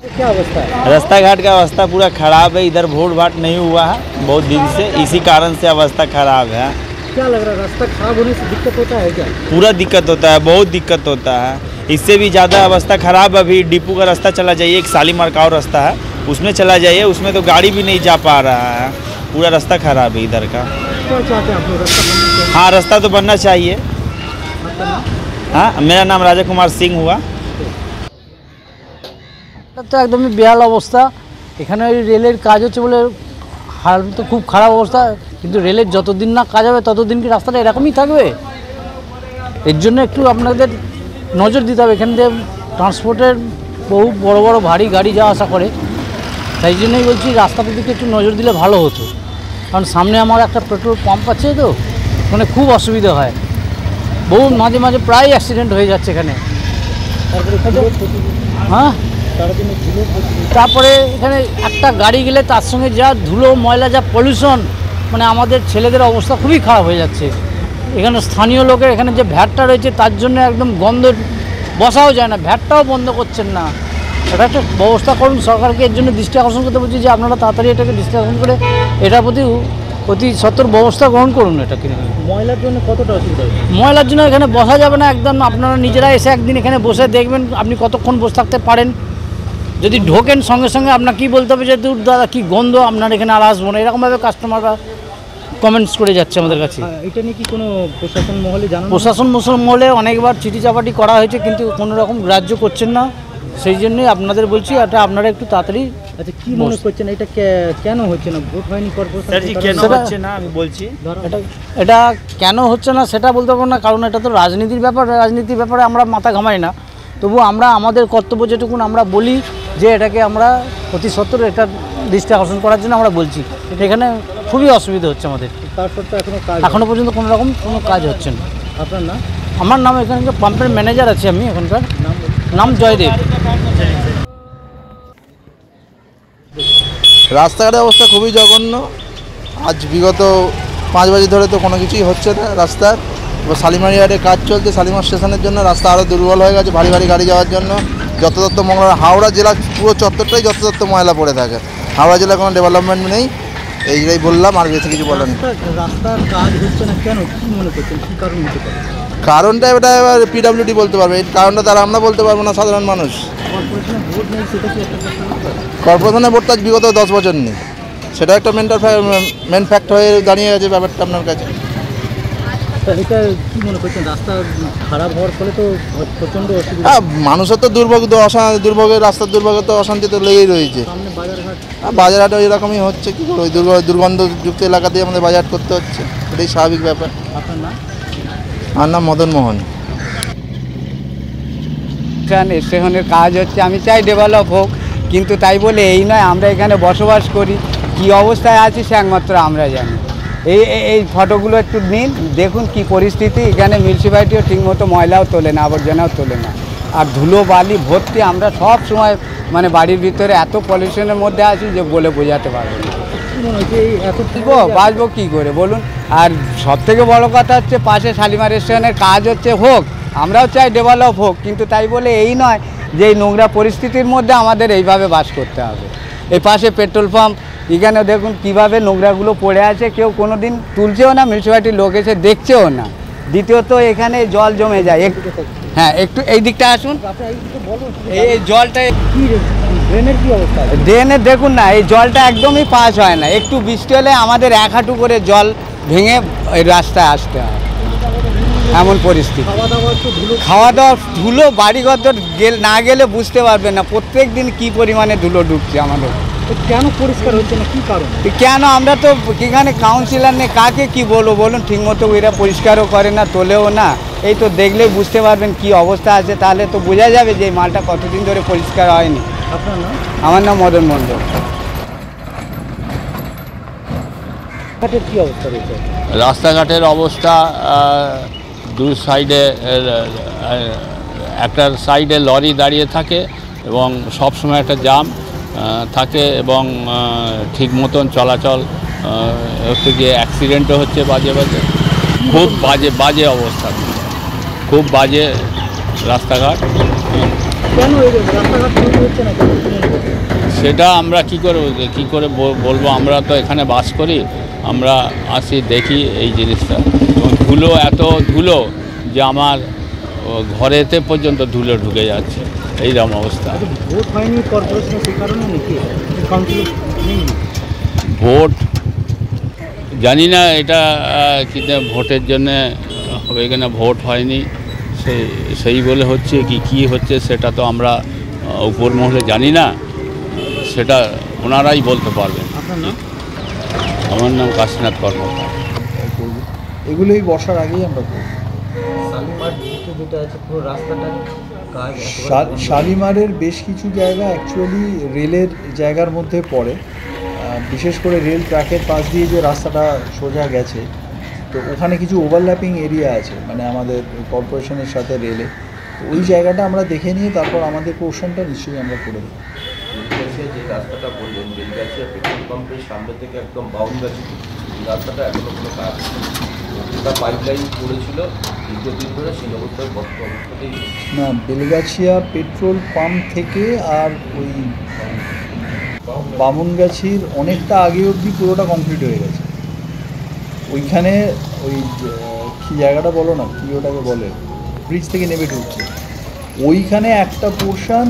क्या अवस्था है? रास्ता घाट का अवस्था पूरा खराब है। इधर भोट भाट नहीं हुआ है बहुत दिन से, इसी कारण से अवस्था खराब है। क्या लग रहा है, रास्ता खराब होने से दिक्कत होता है क्या? पूरा दिक्कत होता है, बहुत दिक्कत होता है। इससे भी ज़्यादा अवस्था खराब। अभी डिपू का रास्ता चला जाइए, एक शालीमार का और रास्ता है, उसमें चला जाइए, उसमें तो गाड़ी भी नहीं जा पा रहा है। पूरा रास्ता खराब है इधर का। क्या चाहते हैं आप लोग, रास्ता बनना चाहिए? हाँ, रास्ता तो बनना चाहिए। आपका नाम? हाँ, मेरा नाम राजा कुमार सिंह हुआ। তো একদমই বেহাল অবস্থা। এখানে ওই রেলের কাজ হচ্ছে বলে হাল তো খুব খারাপ অবস্থা, কিন্তু রেলের যতদিন না কাজ হবে ততদিন কি রাস্তাটা এরকমই থাকবে? এর জন্য একটু আপনাদের নজর দিতে হবে। এখান থেকে ট্রান্সপোর্টের বহু বড় বড় ভারী গাড়ি যাওয়া আসা করে, তাই জন্যই বলছি রাস্তাটার দিকে একটু নজর দিলে ভালো হতো। কারণ সামনে আমার একটা পেট্রোল পাম্প আছে, তো ওখানে খুব অসুবিধা হয়। বহু মাঝে মাঝে প্রায় অ্যাক্সিডেন্ট হয়ে যাচ্ছে এখানে। হ্যাঁ, তারপরে এখানে একটা গাড়ি গেলে তার সঙ্গে যা ধুলো ময়লা, যা পলিউশন, মানে আমাদের ছেলেদের অবস্থা খুবই খারাপ হয়ে যাচ্ছে। এখানে স্থানীয় লোকের এখানে যে ভ্যাটটা রয়েছে তার জন্য একদম গন্ধ, বসাও যায় না, ভ্যাটটাও বন্ধ করছেন না। এটা একটা ব্যবস্থা করুন, সরকারকে এর জন্য দৃষ্টি আকর্ষণ করতে বলছি যে আপনারা তাড়াতাড়ি এটাকে দৃষ্টি আকর্ষণ করে এটার প্রতি অতি সত্বর ব্যবস্থা গ্রহণ করুন। এটা কিনে ময়লার জন্য কতটা অসুবিধা হচ্ছে? ময়লার জন্য এখানে বসা যাবে না একদম। আপনারা নিজেরা এসে একদিন এখানে বসে দেখবেন আপনি কতক্ষণ বসে থাকতে পারেন। যদি ঢোকেন সঙ্গে সঙ্গে আপনার কী বলতে হবে যে দূর দাদা কী গন্ধ, আপনার এখানে আর আসবো না, এরকমভাবে কাস্টমাররা কমেন্টস করে যাচ্ছে আমাদের কাছে। এটা নিয়ে কি কোনো প্রশাসন মহলে জানানো? প্রশাসন মহলে অনেকবার চিঠি চাপাটি করা হয়েছে, কিন্তু কোনো রকম গ্রাহ্য করছেন না। সেই জন্যই আপনাদের বলছি এটা আপনারা একটু তাড়াতাড়ি। আচ্ছা, কি মনে করছেন এটা কেন হচ্ছে না? ভোট হয়নি কর্পোরেশন? কেন হচ্ছে না আমি বলছি, এটা কেন হচ্ছে না সেটা বলতে পারবো না, কারণ এটা তো রাজনীতির ব্যাপার। রাজনীতির ব্যাপারে আমরা মাথা ঘামাই না, তবু আমরা আমাদের কর্তব্য যেটুকুন আমরা বলি যে এটাকে আমরা অতি সত্বর এটা দৃষ্টি আকর্ষণ করার জন্য আমরা বলছি। এখানে খুবই অসুবিধা হচ্ছে আমাদের। তারপর তো এখনো পর্যন্ত কোনো রকম কোনো কাজ হচ্ছে না। আপনার নাম? আমার নাম, এখানকার পাম্পের ম্যানেজার আছি আমি, এখানকার নাম জয়দেব। রাস্তাঘাটের অবস্থা খুবই জঘন্য। আজ বিগত 5 বছর ধরে তো কোনো কিছুই হচ্ছে না রাস্তার। এবার শালিমার ইয়ার্ডে কাজ চলছে, শালিমার স্টেশনের জন্য রাস্তা আরও দুর্বল হয়ে গেছে ভারী ভারী গাড়ি যাওয়ার জন্য। যথাযথ ময়লা, হাওড়া জেলার পুরো চত্বরটাই যথাযথ ময়লা পড়ে থাকে। হাওড়া জেলার কোনো ডেভেলপমেন্ট নেই, এইটাই বললাম, আর বেশি কিছু বলার নেই। রাস্তার কাজ হচ্ছে না কেন, কি মনে করছেন, কী কারণ হতে পারে? কারণটা এটা এবার পিডব্লিউডি বলতে পারবে, এই কারণটা তারা আমরা বলতে পারবো না, সাধারণ মানুষ। কর্পোরেশনের ভোট নেই, সেটা কি একটা ব্যাপার? কর্পোরেশনের ভোটটা বিগত 10 বছর নেই, সেটা একটা মেন ফ্যাক্ট হয়ে দাঁড়িয়ে গেছে ব্যাপারটা আপনার কাছে। এটা কি মনে করছেন, রাস্তা খারাপ হওয়ার ফলে তো প্রচণ্ড অসুবিধা? মানুষের তো দুর্ভোগের রাস্তার দুর্ভোগের তো অশান্তি তো লেগেই রয়েছে। সামনে বাজারঘাট, বাজারহাট এরকমই হচ্ছে, কী করে ওই দুর্গন্ধযুক্ত এলাকা দিয়ে আমাদের বাজারহাট করতে হচ্ছে, এটাই স্বাভাবিক ব্যাপার। আপনার নাম? আমার নাম মদন মোহন। স্টেশনের কাজ হচ্ছে, আমি চাই ডেভেলপ হোক, কিন্তু তাই বলে এই নয় আমরা এখানে বসবাস করি। কী অবস্থায় আছি সে একমাত্র আমরা জানি। এই ফটোগুলো একটু নিন, দেখুন কি পরিস্থিতি। এখানে মিউনিসিপ্যালিটিও ঠিকমতো ময়লাও তোলে না, আবর্জনাও তোলে না, আর ধুলো বালি ভর্তি। আমরা সব সময় মানে বাড়ির ভিতরে এত পলিউশনের মধ্যে আছি যে বলে বোঝাতে পারবো না। বাঁচবো কী করে বলুন? আর সবথেকে বড় কথা হচ্ছে পাশে শালিমার স্টেশনের কাজ হচ্ছে, হোক, আমরাও চাই ডেভেলপ হোক, কিন্তু তাই বলে এই নয় যে এই নোংরা পরিস্থিতির মধ্যে আমাদের এইভাবে বাস করতে হবে। এই পাশে পেট্রোল পাম্প, এখানে দেখুন কীভাবে নোংরাগুলো পড়ে আছে, কেউ কোনো দিন তুলছেও না, মিউনিসিপ্যালিটির লোক এসে দেখছেও না। দ্বিতীয়ত এখানে জল জমে যায়। হ্যাঁ, একটু এই দিকটা আসুন। এই জলটা ড্রেনের কী অবস্থা? ড্রেনে দেখুন না, এই জলটা একদমই পাস হয় না। একটু বৃষ্টি হলে আমাদের 1 হাঁটু করে জল ভেঙে এই রাস্তায় আসতে হয়, এমন পরিস্থিতি। খাওয়া দাওয়া ধুলো, বাড়িঘর না গেলে বুঝতে পারবেন না প্রত্যেক দিন কী পরিমাণে ধুলো ঢুকছে আমাদের। কেন পরিষ্কার হচ্ছে না, কী কারণ? কেন, আমরা তো এখানে কাউন্সিলর নেই, কাকে কি বলবো বলুন? ঠিকমতো এরা পরিষ্কারও করে না, তোলেও না। এই তো দেখলেই বুঝতে পারবেন কি অবস্থা আছে, তাহলে তো বোঝা যাবে যে এই মালটা কতদিন ধরে পরিষ্কার হয়নি। আপনার নাম? আমার নাম মদন মণ্ডল। কী অবস্থা রয়েছে? রাস্তাঘাটের অবস্থা দু সাইডে, একটা সাইডে লরি দাঁড়িয়ে থাকে এবং সব সময় একটা জাম থাকে, এবং ঠিক মতন চলাচল হচ্ছে, গিয়ে অ্যাক্সিডেন্টও হচ্ছে বাজে বাজে। খুব বাজে অবস্থা, খুব বাজে রাস্তাঘাট। কেন রাস্তাঘাট হচ্ছে না? সেটা আমরা কি করে বলবো, আমরা তো এখানে বাস করি, আমরা আসি দেখি এই জিনিসটা। এবং ধুলো, এত ধুলো যে আমার ঘরেতে পর্যন্ত ধুলো ঢুকে যাচ্ছে, এইরকম অবস্থা। ভোট হয়নি কর্পোরেশনে, সেই কারণে নাকি কাউন্সিলর নেই? ভোট জানি না, এটা কিন্তু ভোটের জন্যে হবে কিনা, ভোট হয়নি সেই বলে হচ্ছে কি হচ্ছে সেটা তো আমরা উপর মহলে জানি না, সেটা ওনারাই বলতে পারবেন। আপনার নাম? আমার নাম কাশীনাথ কর্মকার। এগুলোই বসার আগেই আমরা করব। শালিমার দিকে যেটা আছে পুরো রাস্তাটার কাজ শালিমারের বেশ কিছু জায়গা অ্যাকচুয়ালি রেলের জায়গার মধ্যে পড়ে, বিশেষ করে রেল ট্র্যাকের পাশ দিয়ে যে রাস্তাটা সোজা গেছে, তো ওখানে কিছু ওভারল্যাপিং এরিয়া আছে, মানে আমাদের কর্পোরেশনের সাথে রেলে। তো ওই জায়গাটা আমরা দেখে নিয়ে তারপর আমাদের পোর্শনটা নিশ্চয়ই আমরা করে দেবো। যে রাস্তাটা বললেন, বেলগাছিয়া পেট্রোল পাম্পের সামনে থেকে একদম বাউনগাছি, এই রাস্তাটা এখনো কোনো কাজ ওটা পাইপলাইন করেছিল দীর্ঘদিন ধরে, সেই অবস্থায় অবস্থাতেই না, বেলগাছিয়া পেট্রোল পাম্প থেকে আর ওই বামুনগাছির অনেকটা আগে অবধি পুরোটা কমপ্লিট হয়ে গেছে। ওইখানে ওই কী জায়গাটা বলো না, কী ওটাকে বলে, ব্রিজ থেকে নেমে ঢুকছে, ওইখানে একটা পোর্শন